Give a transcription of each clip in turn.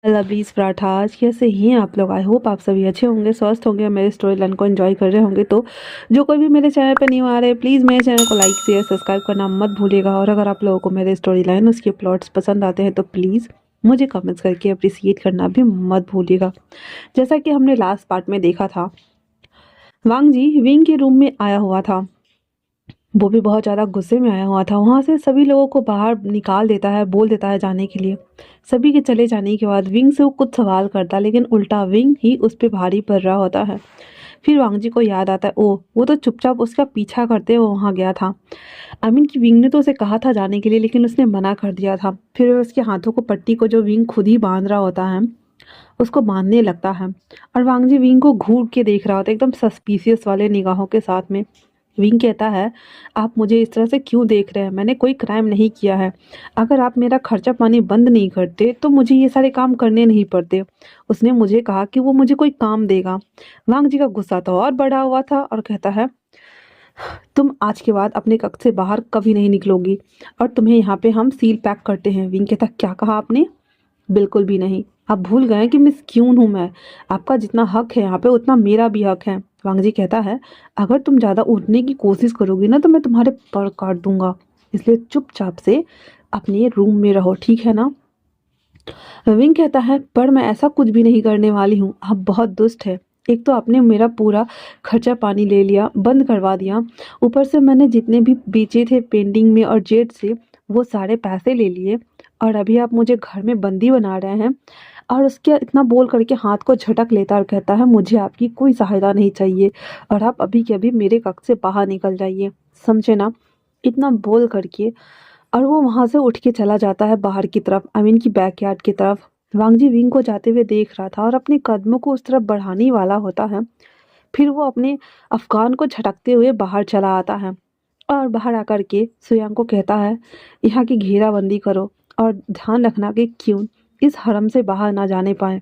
Lovelies parathas कैसे हैं आप लोग। आई होप आप सभी अच्छे होंगे, स्वस्थ होंगे, मेरे स्टोरी लाइन को एंजॉय कर रहे होंगे। तो जो कोई भी मेरे चैनल पर न्यू आ रहे हैं, प्लीज़ मेरे चैनल को लाइक शेयर सब्सक्राइब करना मत भूलिएगा। और अगर आप लोगों को मेरे स्टोरी लाइन उसके प्लॉट्स पसंद आते हैं तो प्लीज़ मुझे कमेंट्स करके अप्रिसिएट करना भी मत भूलिएगा। जैसा कि हमने लास्ट पार्ट में देखा था, वांग जी विंग के रूम में आया हुआ था। वो भी बहुत ज़्यादा गुस्से में आया हुआ था। वहाँ से सभी लोगों को बाहर निकाल देता है, बोल देता है जाने के लिए। सभी के चले जाने के बाद विंग से वो कुछ सवाल करता है, लेकिन उल्टा विंग ही उस पे भारी पड़ रहा होता है। फिर वांग जी को याद आता है, ओह वो तो चुपचाप उसका पीछा करते हुए वहाँ गया था। आई मीन कि विंग ने तो उसे कहा था जाने के लिए, लेकिन उसने मना कर दिया था। फिर वह उसके हाथों को पट्टी को जो विंग खुद ही बांध रहा होता है उसको बांधने लगता है। और वांग जी विंग को घूर के देख रहा होता है, एकदम सस्पिशियस वाले निगाहों के साथ में। विंग कहता है, आप मुझे इस तरह से क्यों देख रहे हैं? मैंने कोई क्राइम नहीं किया है। अगर आप मेरा खर्चा पानी बंद नहीं करते तो मुझे ये सारे काम करने नहीं पड़ते। उसने मुझे कहा कि वो मुझे कोई काम देगा। वांग जी का गुस्सा तो और बढ़ा हुआ था और कहता है, तुम आज के बाद अपने कक्ष से बाहर कभी नहीं निकलोगी और तुम्हें यहाँ पे हम सील पैक करते हैं। विंग कहता, क्या कहा आपने? बिल्कुल भी नहीं। आप भूल गए कि मिस क्यून हूँ मैं। आपका जितना हक है यहाँ पे उतना मेरा भी हक है। वांग जी कहता है, अगर तुम ज़्यादा उठने की कोशिश करोगी ना तो मैं तुम्हारे पर काट दूंगा। इसलिए चुपचाप से अपने रूम में रहो, ठीक है ना? विंग कहता है, पर मैं ऐसा कुछ भी नहीं करने वाली हूँ। आप बहुत दुष्ट है। एक तो आपने मेरा पूरा खर्चा पानी ले लिया, बंद करवा दिया। ऊपर से मैंने जितने भी बेचे थे पेंडिंग में और जेट से, वो सारे पैसे ले लिए। और अभी आप मुझे घर में बंदी बना रहे हैं। और उसके इतना बोल करके हाथ को झटक लेता और कहता है, मुझे आपकी कोई सहायता नहीं चाहिए और आप अभी के अभी मेरे कक्ष से बाहर निकल जाइए, समझे ना? इतना बोल करके और वो वहां से उठ के चला जाता है बाहर की तरफ, आई मीन की बैकयार्ड की तरफ। वांग जी विंग को जाते हुए देख रहा था और अपने कदमों को उस तरफ बढ़ाने वाला होता है। फिर वो अपने अफगान को झटकते हुए बाहर चला आता है और बाहर आकर के सुयांग को कहता है, यहाँ की घेराबंदी करो और ध्यान रखना कि क्यों इस हरम से बाहर ना जाने पाए।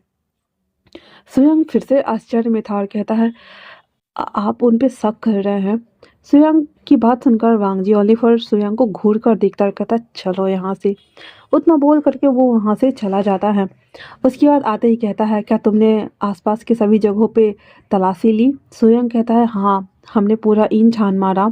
सुयांग फिर से आश्चर्य में था और कहता है, आप उन पे शक कर रहे हैं?" सुयांग की बात सुनकर वांगजी ओलिवर सुयांग को घूर कर देखता और कहता, चलो यहाँ से। उतना बोल करके वो वहाँ से चला जाता है। उसके बाद आते ही कहता है, क्या तुमने आसपास के सभी जगहों पे तलाशी ली? सुयांग कहता है, हाँ हमने पूरा इन छान मारा।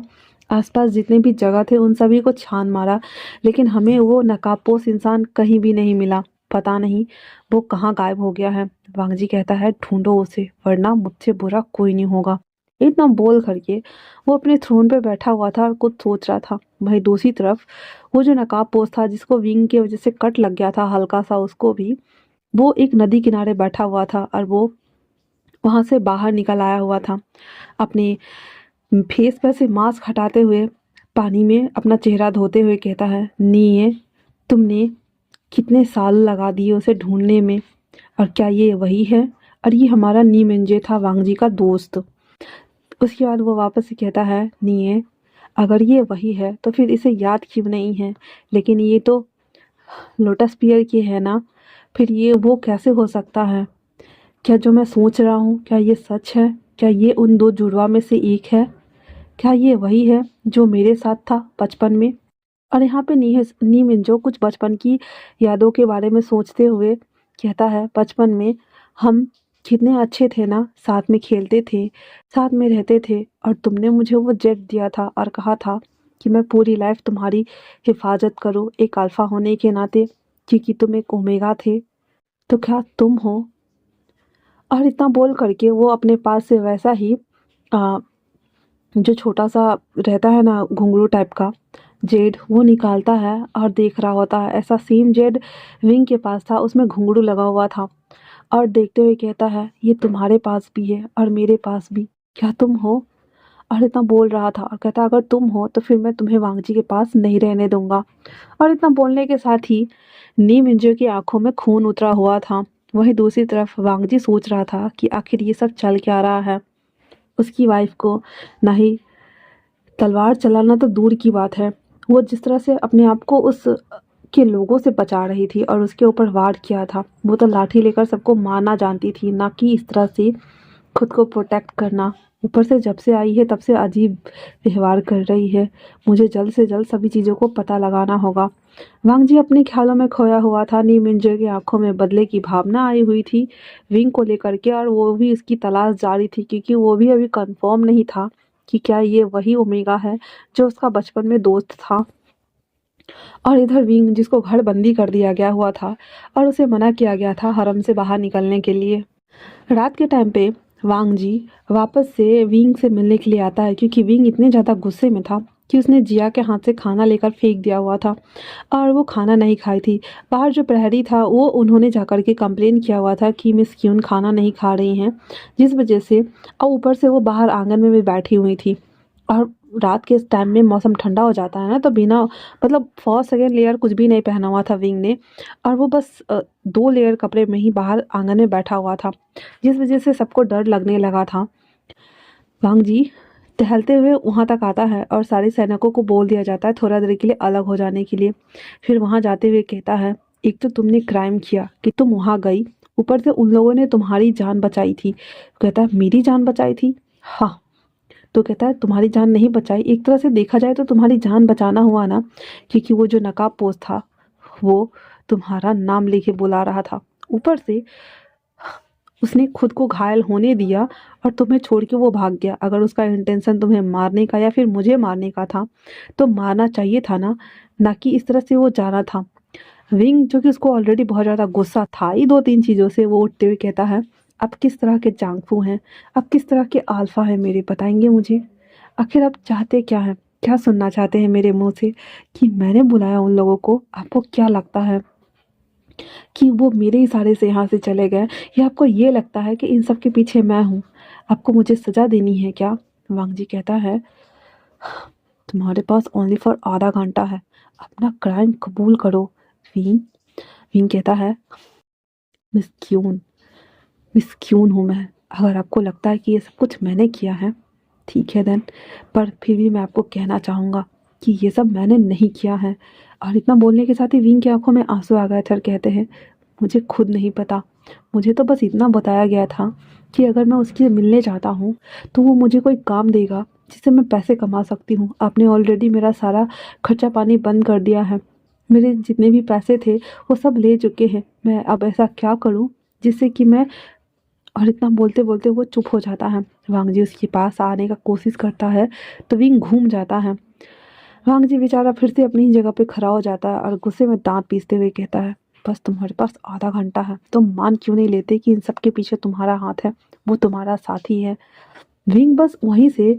आसपास जितने भी जगह थे उन सभी को छान मारा, लेकिन हमें वो नकाबपोश इंसान कहीं भी नहीं मिला। पता नहीं वो कहाँ गायब हो गया है। वांगजी कहता है, ढूंढो उसे, वरना मुझसे बुरा कोई नहीं होगा। इतना बोल करके वो अपने थ्रोन पे बैठा हुआ था और कुछ सोच रहा था। वहीं दूसरी तरफ वो जो नकाबपोश था, जिसको विंग की वजह से कट लग गया था हल्का सा, उसको भी वो एक नदी किनारे बैठा हुआ था और वो वहां से बाहर निकल आया हुआ था। अपने फेस पर से मास्क हटाते हुए पानी में अपना चेहरा धोते हुए कहता है, नी तुमने कितने साल लगा दिए उसे ढूंढने में, और क्या ये वही है? और ये हमारा नी मिंजे था, वांगजी का दोस्त। उसके बाद वो वापस से कहता है, नहीं अगर ये वही है तो फिर इसे याद क्यों नहीं है? लेकिन ये तो लोटस पियर की है ना, फिर ये वो कैसे हो सकता है? क्या जो मैं सोच रहा हूँ क्या ये सच है? क्या ये उन दो जुड़वा में से एक है? क्या ये वही है जो मेरे साथ था बचपन में? और यहाँ पे नी मिंजो कुछ बचपन की यादों के बारे में सोचते हुए कहता है, बचपन में हम कितने अच्छे थे ना, साथ में खेलते थे, साथ में रहते थे, और तुमने मुझे वो जेट दिया था और कहा था कि मैं पूरी लाइफ तुम्हारी हिफाजत करूँ एक अल्फा होने के नाते, क्योंकि तुम एक ओमेगा थे। तो क्या तुम हो? और इतना बोल करके वो अपने पास से वैसा ही आ, जो छोटा सा रहता है ना घुंघरू टाइप का जेड, वो निकालता है और देख रहा होता है। ऐसा सेम जेड विंग के पास था, उसमें घुंघरू लगा हुआ था। और देखते हुए कहता है, ये तुम्हारे पास भी है और मेरे पास भी, क्या तुम हो? और इतना बोल रहा था और कहता, अगर तुम हो तो फिर मैं तुम्हें वांगजी के पास नहीं रहने दूंगा। और इतना बोलने के साथ ही नी मिंजो की आंखों में खून उतरा हुआ था। वहीं दूसरी तरफ वांगजी सोच रहा था कि आखिर ये सब चल क्या रहा है। उसकी वाइफ को ना ही तलवार चलाना तो दूर की बात है, वो जिस तरह से अपने आप को उस के लोगों से बचा रही थी और उसके ऊपर वार किया था, वो तो लाठी लेकर सबको मारना जानती थी, ना कि इस तरह से खुद को प्रोटेक्ट करना। ऊपर से जब से आई है तब से अजीब व्यवहार कर रही है। मुझे जल्द से जल्द सभी चीज़ों को पता लगाना होगा। वांग जी अपने ख्यालों में खोया हुआ था। नी मिंजर की आंखों में बदले की भावना आई हुई थी विंग को लेकर के, और वो भी इसकी तलाश जारी थी, क्योंकि वो भी अभी कंफर्म नहीं था कि क्या ये वही ओमेगा है जो उसका बचपन में दोस्त था। और इधर विंग, जिसको घर बंदी कर दिया गया हुआ था और उसे मना किया गया था हरम से बाहर निकलने के लिए। रात के टाइम पे वांग जी वापस से विंग से मिलने के लिए आता है, क्योंकि विंग इतने ज़्यादा गुस्से में था कि उसने जिया के हाथ से खाना लेकर फेंक दिया हुआ था और वो खाना नहीं खाई थी। बाहर जो प्रहरी था वो उन्होंने जाकर के कंप्लेन किया हुआ था कि मिस क्यून खाना नहीं खा रही हैं, जिस वजह से, और ऊपर से वो बाहर आंगन में भी बैठी हुई थी। और रात के इस टाइम में मौसम ठंडा हो जाता है ना, तो बिना मतलब फर्स्ट सेकेंड लेयर कुछ भी नहीं पहना हुआ था विंग ने, और वो बस 2 लेयर कपड़े में ही बाहर आंगन में बैठा हुआ था, जिस वजह से सबको डर लगने लगा था। वांग जी टहलते हुए वहाँ तक आता है और सारे सैनिकों को बोल दिया जाता है थोड़ा देर के लिए अलग हो जाने के लिए। फिर वहाँ जाते हुए कहता है, एक तो तुमने क्राइम किया कि तुम वहाँ गई, ऊपर से उन लोगों ने तुम्हारी जान बचाई थी। कहता है मेरी जान बचाई थी? हाँ। तो कहता है तुम्हारी जान नहीं बचाई, एक तरह से देखा जाए तो तुम्हारी जान बचाना हुआ ना, क्योंकि वो जो नकाबपोश था वो तुम्हारा नाम लेके बुला रहा था। ऊपर से उसने खुद को घायल होने दिया और तुम्हें छोड़ के वो भाग गया। अगर उसका इंटेंशन तुम्हें मारने का या फिर मुझे मारने का था तो मारना चाहिए था ना कि इस तरह से वो जाना था। विंग, जो कि उसको ऑलरेडी बहुत ज़्यादा गुस्सा था ही 2-3 चीज़ों से, वो उठते हुए कहता है, आप किस तरह के जांगफू हैं, आप किस तरह के अल्फा हैं, मेरे बताएंगे मुझे? आखिर आप चाहते क्या हैं? क्या सुनना चाहते हैं मेरे मुंह से कि मैंने बुलाया उन लोगों को? आपको क्या लगता है कि वो मेरे इशारे से यहाँ से चले गए, या आपको ये लगता है कि इन सब के पीछे मैं हूँ? आपको मुझे सज़ा देनी है क्या? वांग जी कहता है, तुम्हारे पास ओनली फॉर आधा घंटा है, अपना क्राइम कबूल करो। विंग विंग कहता है, मिस क्यून मिस क्यून हूँ मैं। अगर आपको लगता है कि ये सब कुछ मैंने किया है, ठीक है देन, पर फिर भी मैं आपको कहना चाहूँगा कि ये सब मैंने नहीं किया है। और इतना बोलने के साथ ही विंग की आंखों में आंसू आ गए थे और कहते हैं, मुझे खुद नहीं पता, मुझे तो बस इतना बताया गया था कि अगर मैं उससे मिलने जाता हूँ तो वो मुझे कोई काम देगा जिससे मैं पैसे कमा सकती हूँ। आपने ऑलरेडी मेरा सारा खर्चा पानी बंद कर दिया है, मेरे जितने भी पैसे थे वो सब ले चुके हैं। मैं अब ऐसा क्या करूँ जिससे कि मैं, और इतना बोलते बोलते वो चुप हो जाता है। वांग जी उसके पास आने का कोशिश करता है तो विंग घूम जाता है। वांग जी बेचारा फिर से अपनी ही जगह पे खड़ा हो जाता है और गुस्से में दांत पीसते हुए कहता है, बस तुम्हारे पास आधा घंटा है, तुम मान क्यों नहीं लेते कि इन सब के पीछे तुम्हारा हाथ है, वो तुम्हारा साथी है? विंग बस वहीं से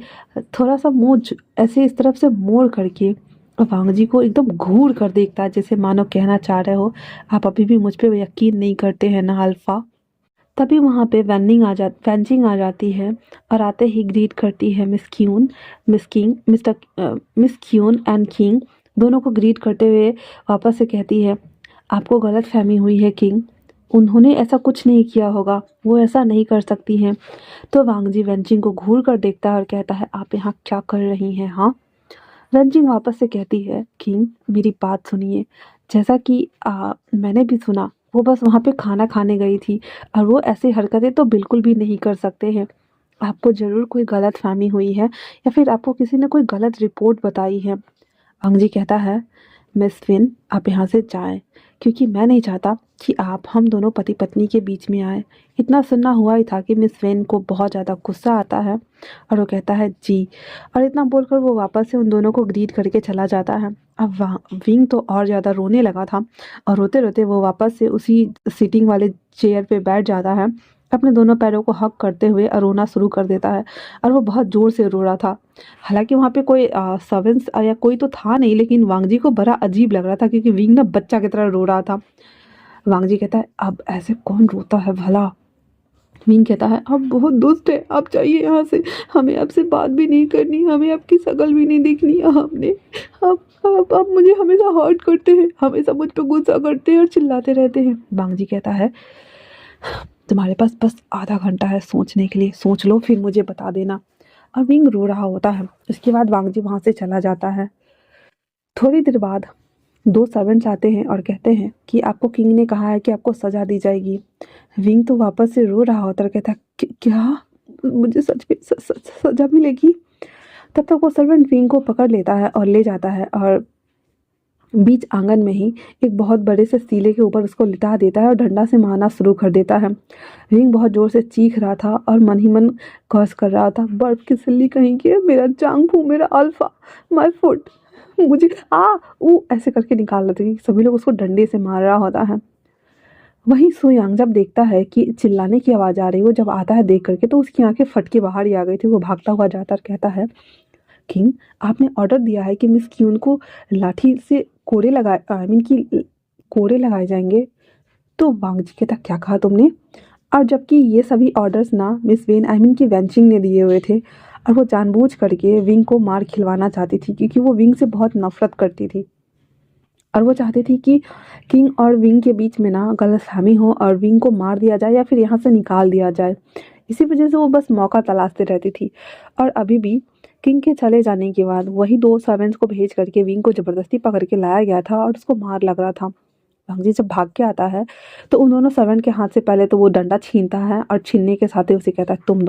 थोड़ा सा ऐसे इस तरफ से मोड़ करके वांग जी को एकदम घूर कर देखता है, जैसे मानो कहना चाह रहे हो, आप अभी भी मुझ पे यकीन नहीं करते हैं ना अल्फा? तभी वहाँ पे वेंजिंग आ जाती है और आते ही ग्रीट करती है मिस क्यून एंड किंग, दोनों को ग्रीट करते हुए वापस से कहती है, आपको गलत फहमी हुई है किंग, उन्होंने ऐसा कुछ नहीं किया होगा, वो ऐसा नहीं कर सकती हैं। तो वांग जी वेंजिंग को घूर कर देखता है और कहता है, आप यहाँ क्या कर रही हैं? हाँ। वेंजिंग वापस से कहती है, किंग मेरी बात सुनिए, जैसा कि मैंने भी सुना वो बस वहाँ पे खाना खाने गई थी और वो ऐसी हरकतें तो बिल्कुल भी नहीं कर सकते हैं। आपको ज़रूर कोई गलतफ़हमी हुई है या फिर आपको किसी ने कोई गलत रिपोर्ट बताई है। अंग जी कहता है, मिस फिन आप यहाँ से जाएं, क्योंकि मैं नहीं चाहता कि आप हम दोनों पति पत्नी के बीच में आए। इतना सुनना हुआ ही था कि मिस फिन को बहुत ज़्यादा गुस्सा आता है और वो कहता है जी, और इतना बोलकर वो वापस से उन दोनों को ग्रीट करके चला जाता है। अब वहाँ विंग तो और ज़्यादा रोने लगा था और रोते रोते वो वापस से उसी सीटिंग वाले चेयर पे बैठ जाता है, अपने दोनों पैरों को हक करते हुए और रोना शुरू कर देता है। और वो बहुत ज़ोर से रो रहा था। हालांकि वहाँ पे कोई सर्वेंट्स या कोई तो था नहीं, लेकिन वांग जी को बड़ा अजीब लग रहा था क्योंकि विंग ना बच्चा की तरह रो रहा था। वांग जी कहता है, अब ऐसे कौन रोता है भला? विंग कहता है, आप बहुत दुष्ट है, आप जाइए यहाँ से, हमें आपसे बात भी नहीं करनी, हमें आपकी शक्ल भी नहीं देखनी। हमने आप मुझे हमेशा हर्ट करते हैं, हमेशा मुझ पर गुस्सा करते हैं और चिल्लाते रहते हैं। वांग जी कहता है, तुम्हारे पास बस आधा घंटा है सोचने के लिए, सोच लो फिर मुझे बता देना। और विंग रो रहा होता है। उसके बाद वांग जी वहाँ से चला जाता है। थोड़ी देर बाद 2 सर्वेंट्स आते हैं और कहते हैं कि आपको किंग ने कहा है कि आपको सज़ा दी जाएगी। विंग तो वापस से रो रहा होता है, कहता है, क्या मुझे सच में सजा मिलेगी। तब तक वो सर्वेंट विंग को पकड़ लेता है और ले जाता है और बीच आंगन में ही एक बहुत बड़े से सीले के ऊपर उसको लिटा देता है और डंडा से मारना शुरू कर देता है। रिंग बहुत जोर से चीख रहा था और मन ही मन कर्ज कर रहा था, बर्फ की सिल्ली कहीं की, मेरा जांघू, मेरा अल्फा, माय फुट, मुझे वो ऐसे करके निकाल रहे थे। सभी लोग उसको डंडे से मार रहा होता है। वहीं सुयांग जब देखता है कि चिल्लाने की आवाज़ आ रही है, वो जब आता है देख करके तो उसकी आंखें फट के बाहर ही आ गई थी। वो भागता हुआ जाता और कहता है, किंग, आपने ऑर्डर दिया है कि मिस क्यून को लाठी से कोड़े लगाए, आई मीन कि कोड़े लगाए जाएंगे। तो वांग जी कहता, क्या कहा तुमने? और जबकि ये सभी ऑर्डर्स ना मिस वेन, आई मीन कि वेंचिंग ने दिए हुए थे और वो जानबूझ करके विंग को मार खिलवाना चाहती थी, क्योंकि वो विंग से बहुत नफरत करती थी और वो चाहती थी कि किंग और विंग के बीच में ना गलतफहमी हो और विंग को मार दिया जाए या फिर यहाँ से निकाल दिया जाए। इसी वजह से वो बस मौका तलाशते रहती थी। और अभी भी किंग के चले जाने के बाद वही 2 सर्वेंट्स को भेज करके विंग को ज़बरदस्ती पकड़ के लाया गया था और उसको मार लग रहा था। भांजी जब भाग के आता है तो उन दोनों सर्वेंट के हाथ से पहले तो वो डंडा छीनता है और छीनने के साथ ही उसे कहता है, तुम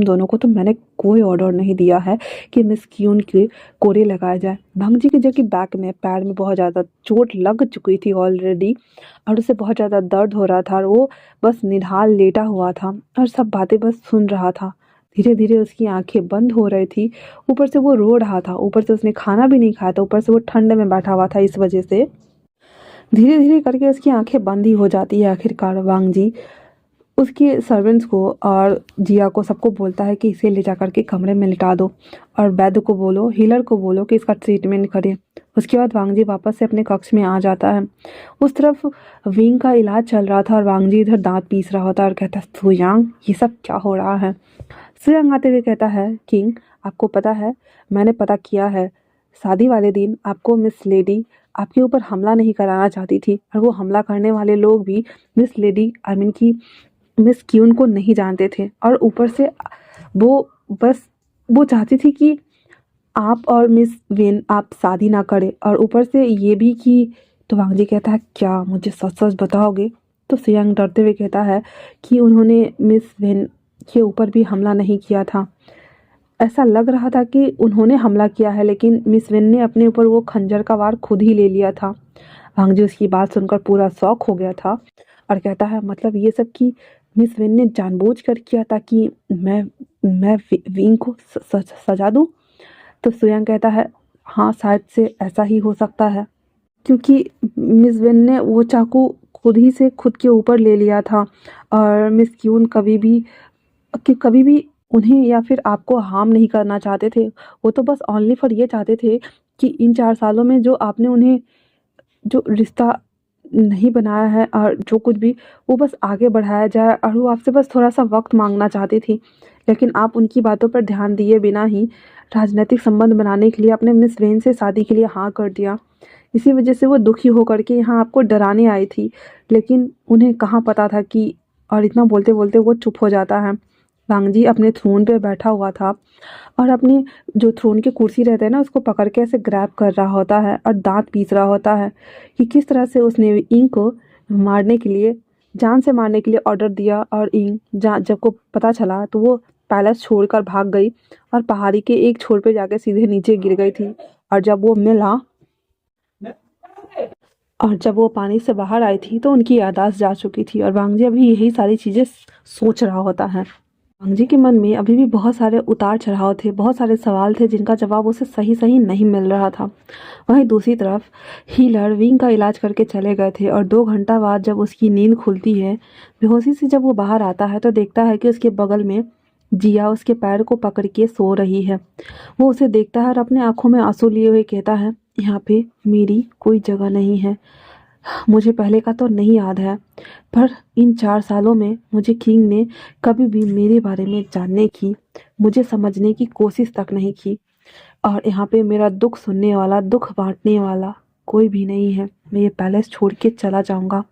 दोनों को तो मैंने कोई ऑर्डर नहीं दिया है कि मिस क्यून के कोड़े लगाए जाए। भांजी के जो कि बैक में, पैर में बहुत ज़्यादा चोट लग चुकी थी ऑलरेडी और उसे बहुत ज़्यादा दर्द हो रहा था और वो बस निढाल लेटा हुआ था और सब बातें बस सुन रहा था। धीरे धीरे उसकी आंखें बंद हो रही थी, ऊपर से वो रो रहा था, ऊपर से उसने खाना भी नहीं खाया था, ऊपर से वो ठंड में बैठा हुआ था। इस वजह से धीरे धीरे करके उसकी आंखें बंद ही हो जाती है। आखिरकार वांग जी उसके सर्वेंट्स को और जिया को सबको बोलता है कि इसे ले जा करके कमरे में लिटा दो और वैद्य को बोलो, हीलर को बोलो कि इसका ट्रीटमेंट करे। उसके बाद वांग जी वापस से अपने कक्ष में आ जाता है। उस तरफ विंग का इलाज चल रहा था और वांग जी इधर दांत पीस रहा होता है और कहता है, सुयांग, ये सब क्या हो रहा है? सुयांग आते हुए कहता है, किंग, आपको पता है, मैंने पता किया है, शादी वाले दिन आपको मिस लेडी आपके ऊपर हमला नहीं कराना चाहती थी और वो हमला करने वाले लोग भी मिस लेडी, आई मीन की मिस क्यून को नहीं जानते थे और ऊपर से वो बस वो चाहती थी कि आप और मिस वेन आप शादी ना करें और ऊपर से ये भी कि। तो वांग जी कहता है, क्या मुझे सच सच बताओगे? तो सुयांग डरते हुए कहता है कि उन्होंने मिस वेन के ऊपर भी हमला नहीं किया था। ऐसा लग रहा था कि उन्होंने हमला किया है, लेकिन मिस वेन ने अपने ऊपर वो खंजर का वार खुद ही ले लिया था। वांग जी उसकी बात सुनकर पूरा शॉक हो गया था और कहता है, मतलब ये सब कि मिस वेन ने जानबूझ कर किया ताकि मैं विंग को सजा दूं? तो सुयांग कहता है, हाँ, शायद से ऐसा ही हो सकता है, क्योंकि मिस वेन ने वो चाकू खुद ही से खुद के ऊपर ले लिया था और मिस क्यून कभी भी उन्हें या फिर आपको हार्म नहीं करना चाहते थे। वो तो बस ओनली फॉर ये चाहते थे कि इन 4 सालों में जो आपने उन्हें जो रिश्ता नहीं बनाया है और जो कुछ भी, वो बस आगे बढ़ाया जाए और वो आपसे बस थोड़ा-सा वक़्त माँगना चाहती थी। लेकिन आप उनकी बातों पर ध्यान दिए बिना ही राजनीतिक संबंध बनाने के लिए आपने मिस वेन से शादी के लिए हाँ कर दिया। इसी वजह से वो दुखी होकर के यहाँ आपको डराने आई थी, लेकिन उन्हें कहाँ पता था कि। और इतना बोलते-बोलते वो चुप हो जाता है। वांग जी अपने थ्रोन पे बैठा हुआ था और अपनी जो थ्रोन की कुर्सी रहते हैं ना, उसको पकड़ के ऐसे ग्रैब कर रहा होता है और दांत पीस रहा होता है कि किस तरह से उसने इंग को मारने के लिए, जान से मारने के लिए ऑर्डर दिया और इंग जब को पता चला तो वो पैलेस छोड़कर भाग गई और पहाड़ी के एक छोर पे जाके सीधे नीचे गिर गई थी। और जब वो पानी से बाहर आई थी तो उनकी याददाश्त जा चुकी थी और वांग जी अभी यही सारी चीज़ें सोच रहा होता है। वांग जी के मन में अभी भी बहुत सारे उतार चढ़ाव थे, बहुत सारे सवाल थे जिनका जवाब उसे सही सही नहीं मिल रहा था। वहीं दूसरी तरफ हीलर विंग का इलाज करके चले गए थे और 2 घंटा बाद जब उसकी नींद खुलती है, बेहोशी से जब वो बाहर आता है तो देखता है कि उसके बगल में जिया उसके पैर को पकड़ के सो रही है। वो उसे देखता है और अपने आंखों में आंसू लिए हुए कहता है, यहाँ पे मेरी कोई जगह नहीं है। मुझे पहले का तो नहीं याद है, पर इन 4 सालों में मुझे किंग ने कभी भी मेरे बारे में जानने की, मुझे समझने की कोशिश तक नहीं की और यहाँ पे मेरा दुख सुनने वाला, दुख बांटने वाला कोई भी नहीं है। मैं ये पैलेस छोड़ के चला जाऊंगा,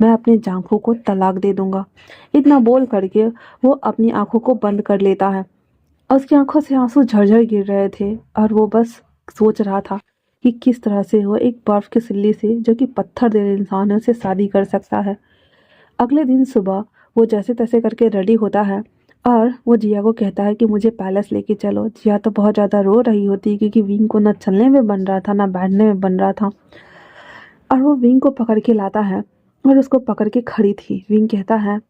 मैं अपने जांघों को तलाक दे दूंगा। इतना बोल करके वो अपनी आंखों को बंद कर लेता है और उसकी आंखों से आंसू झरझर गिर रहे थे और वो बस सोच रहा था कि किस तरह से वो एक बर्फ की सिल्ली से, जो कि पत्थर दिल इंसान है, उससे शादी कर सकता है। अगले दिन सुबह वो जैसे तैसे करके रेडी होता है और वो जिया को कहता है कि मुझे पैलेस लेके चलो। जिया तो बहुत ज़्यादा रो रही होती है क्योंकि विंग को ना चलने में बन रहा था ना बैठने में बन रहा था। और वो विंग को पकड़ के लाता है और उसको पकड़ के खड़ी थी। विंग कहता है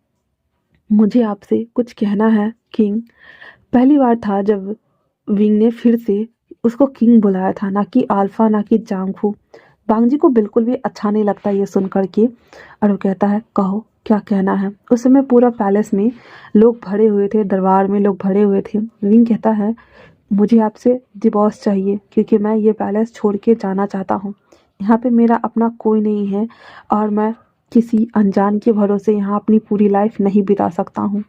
मुझे आपसे कुछ कहना है किंग। पहली बार था जब विंग ने फिर से उसको किंग बुलाया था, ना कि अल्फा ना कि जांगफू। बांगजी को बिल्कुल भी अच्छा नहीं लगता ये सुन कर के, और वो कहता है कहो क्या कहना है। उस समय पूरा पैलेस में लोग भरे हुए थे, दरबार में लोग भरे हुए थे। विंग कहता है मुझे आपसे डिवोर्स चाहिए क्योंकि मैं ये पैलेस छोड़ के जाना चाहता हूँ। यहाँ पे मेरा अपना कोई नहीं है और मैं किसी अनजान के भरोसे यहाँ अपनी पूरी लाइफ नहीं बिता सकता हूँ।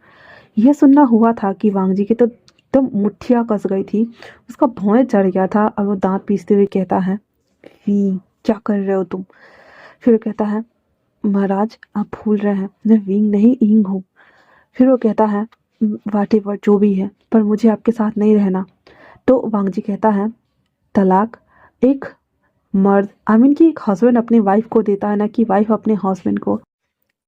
यह सुनना हुआ था कि वांगजी की तो एकदम मुठ्ठियाँ कस गई थी, उसका भौं चढ़ गया था और वो दांत पीसते हुए कहता है वी क्या कर रहे हो तुम। फिर वो कहता है महाराज आप भूल रहे हैं मैं विंग नहीं इंग हूँ। फिर वो कहता है वाटेवर जो भी है पर मुझे आपके साथ नहीं रहना। तो वांगजी कहता है तलाक एक मर्द कि एक हस्बैंड अपने वाइफ को देता है, ना कि वाइफ अपने हस्बैंड को।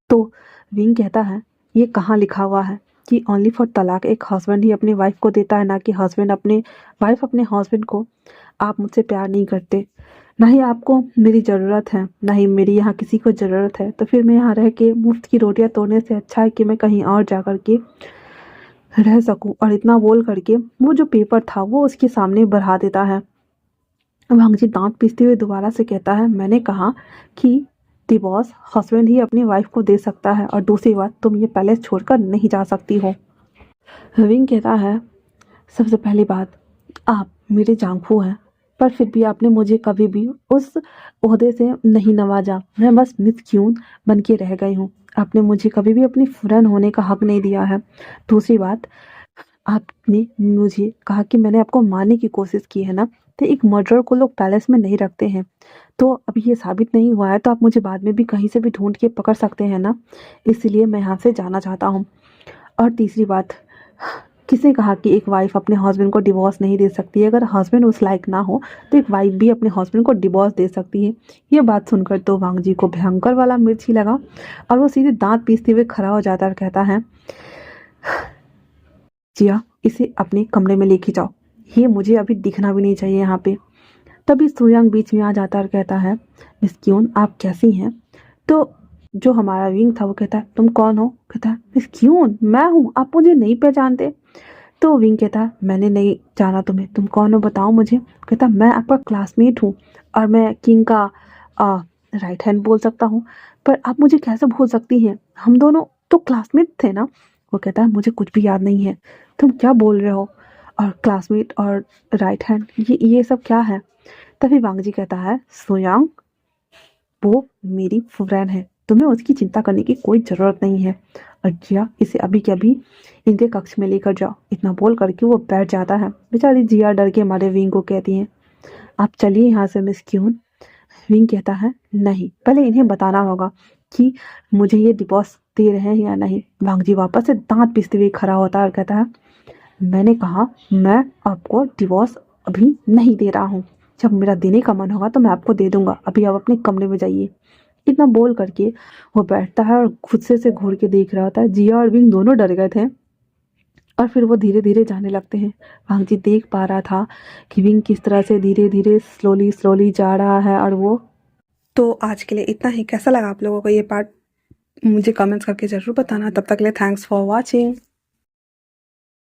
तो विंग कहता है ये कहाँ लिखा हुआ है कि ओनली फॉर तलाक एक हस्बैंड ही अपनी वाइफ को देता है, ना कि हस्बैंड अपने वाइफ अपने हस्बैंड को। आप मुझसे प्यार नहीं करते, ना ही आपको मेरी ज़रूरत है, ना ही मेरी यहाँ किसी को ज़रूरत है, तो फिर मैं यहाँ रह के मुफ्त की रोटियाँ तोड़ने से अच्छा है कि मैं कहीं और जा कर के रह सकूं। और इतना बोल करके वो जो पेपर था वो उसके सामने बढ़ा देता है। वांगजी दांत पीसते हुए दोबारा से कहता है मैंने कहा कि डिवोर्स हस्बैंड ही अपनी वाइफ को दे सकता है, और दूसरी बात तुम ये पैलेस छोड़कर नहीं जा सकती हो। विंग कहता है सबसे पहली बात आप मेरे जांगफू हैं, पर फिर भी आपने मुझे कभी भी उस ओहदे से नहीं नवाजा। मैं बस मिस क्यून बन के रह गई हूँ, आपने मुझे कभी भी अपनी फ्रेंड होने का हक नहीं दिया है। दूसरी बात आपने मुझे कहा कि मैंने आपको मारने की कोशिश की है ना, तो एक मर्डरर को लोग पैलेस में नहीं रखते हैं। तो अभी ये साबित नहीं हुआ है तो आप मुझे बाद में भी कहीं से भी ढूंढ के पकड़ सकते हैं ना, इसलिए मैं यहाँ से जाना चाहता हूँ। और तीसरी बात किसने कहा कि एक वाइफ अपने हस्बैंड को डिवोर्स नहीं दे सकती है। अगर हस्बैंड उस लायक ना हो तो एक वाइफ भी अपने हस्बैंड को डिवोर्स दे सकती है। ये बात सुनकर तो वांगजी को भयंकर वाला मिर्ची लगा और वो सीधे दांत पीसते हुए खड़ा हो जाता और कहता है जिया इसे अपने कमरे में लेके जाओ, ये मुझे अभी दिखना भी नहीं चाहिए यहाँ पे। तभी सुयांग बीच में आ जाता और कहता है मिस क्यून आप कैसी हैं। तो जो हमारा विंग था वो कहता है तुम कौन हो। कहता है मिस क्यून मैं हूँ, आप मुझे नहीं पहचानते। तो विंग कहता है मैंने नहीं जाना तुम्हें, तुम कौन हो बताओ मुझे। कहता मैं आपका क्लासमेट हूँ और मैं किंग का राइट हैंड बोल सकता हूँ, पर आप मुझे कैसे भूल सकती हैं, हम दोनों तो क्लासमेट थे ना। वो कहता है मुझे कुछ भी याद नहीं है, तुम क्या बोल रहे हो, और क्लासमेट और राइट हैंड ये सब क्या है। तभी वांगजी कहता है सुयांग वो मेरी फ्रेंड है, तुम्हें उसकी चिंता करने की कोई ज़रूरत नहीं है, और जिया इसे अभी के अभी इनके कक्ष में लेकर जाओ। इतना बोल करके वो बैठ जाता है। बेचारी जिया डर के मारे विंग को कहती है आप चलिए यहाँ से मिस क्यून। विंग कहता है नहीं, पहले इन्हें बताना होगा कि मुझे ये डिवोर्स दे रहे हैं या नहीं। वांगजी वापस से दांत पीसते हुए खड़ा होता है और कहता है मैंने कहा मैं आपको डिवोर्स अभी नहीं दे रहा हूँ, जब मेरा देने का मन होगा तो मैं आपको दे दूंगा, अभी आप अपने कमरे में जाइए। इतना बोल करके वो बैठता है और गुस्से से घूर के देख रहा होता है। जिया और विंग दोनों डर गए थे और फिर वो धीरे धीरे जाने लगते हैं। वांगजी देख पा रहा था कि विंग किस तरह से धीरे धीरे स्लोली स्लोली जा रहा है। और वो तो आज के लिए इतना ही। कैसा लगा आप लोगों को ये पार्ट मुझे कमेंट्स करके ज़रूर बताना। तब तक के लिए थैंक्स फॉर वॉचिंग।